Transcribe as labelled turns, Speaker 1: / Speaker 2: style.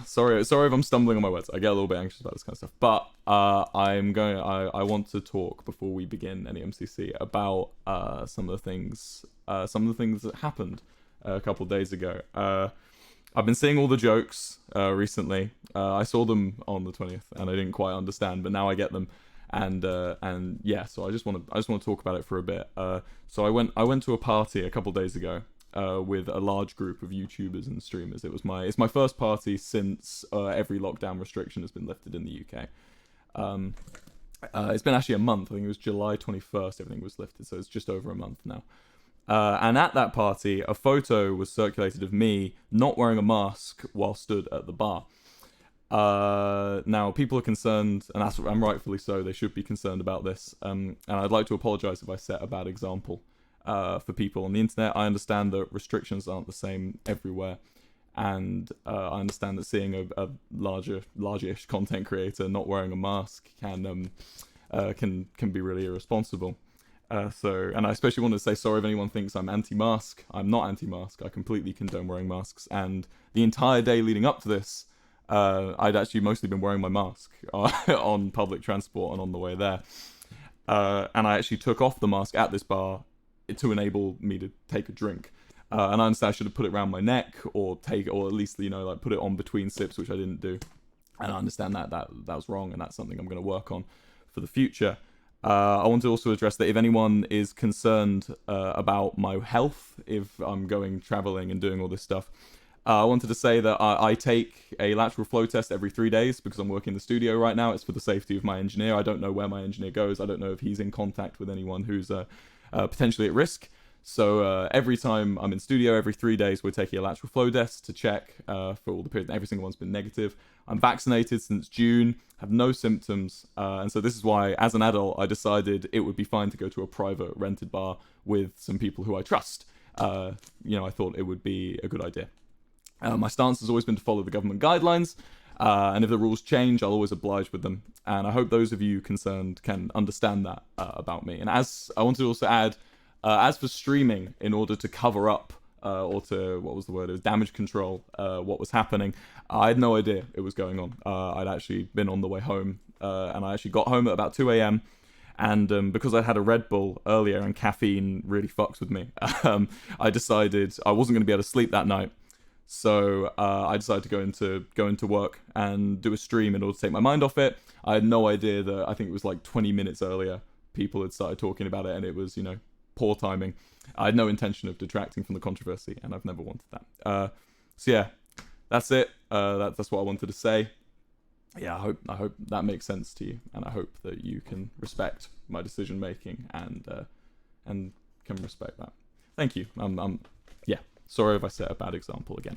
Speaker 1: Sorry if I'm stumbling on my words. I get a little bit anxious about this kind of stuff. But I want to talk before we begin any MCC about some of the things that happened a couple of days ago. I've been seeing all the jokes recently. I saw them on the 20th, and I didn't quite understand, but now I get them. And yeah, so I just want to talk about it for a bit. So I went to a party a couple of days ago with a large group of YouTubers and streamers. It's my first party since every lockdown restriction has been lifted in the UK. It's been actually a month. I think it was July 21st. Everything was lifted, so it's just over a month now. And at that party, a photo was circulated of me not wearing a mask while stood at the bar. Now, people are concerned, and rightfully so, they should be concerned about this. And I'd like to apologise if I set a bad example for people on the internet. I understand that restrictions aren't the same everywhere. And I understand that seeing a large-ish content creator not wearing a mask can be really irresponsible. And I especially want to say sorry if anyone thinks I'm anti-mask. I'm not anti-mask. I completely condone wearing masks. And the entire day leading up to this, I'd actually mostly been wearing my mask on public transport and on the way there. And I actually took off the mask at this bar to enable me to take a drink. And I understand I should have put it around my neck or at least, like put it on between sips, which I didn't do. And I understand that was wrong, and that's something I'm going to work on for the future. I want to also address that if anyone is concerned about my health, if I'm going traveling and doing all this stuff, I wanted to say that I take a lateral flow test every 3 days because I'm working in the studio right now. It's for the safety of my engineer. I don't know where my engineer goes. I don't know if he's in contact with anyone who's potentially at risk. So every time I'm in studio, every 3 days, we're taking a lateral flow test to check for all the period. Every single one's been negative. I'm vaccinated since June, have no symptoms. And so this is why, as an adult, I decided it would be fine to go to a private rented bar with some people who I trust. I thought it would be a good idea. My stance has always been to follow the government guidelines. And if the rules change, I'll always oblige with them. And I hope those of you concerned can understand that about me. And as I want to also add, as for streaming, in order to cover up it was damage control, what was happening, I had no idea it was going on. I'd actually been on the way home, and I actually got home at about 2 a.m. And because I'd had a Red Bull earlier and caffeine really fucks with me, I decided I wasn't going to be able to sleep that night. So I decided to go into work and do a stream in order to take my mind off it. I had no idea that I think it was like 20 minutes earlier people had started talking about it, and it was, poor timing. I had no intention of detracting from the controversy, and I've never wanted that. So yeah, that's it. That's what I wanted to say. Yeah, I hope that makes sense to you, and I hope that you can respect my decision making and can respect that. Thank you. Yeah. Sorry if I set a bad example again.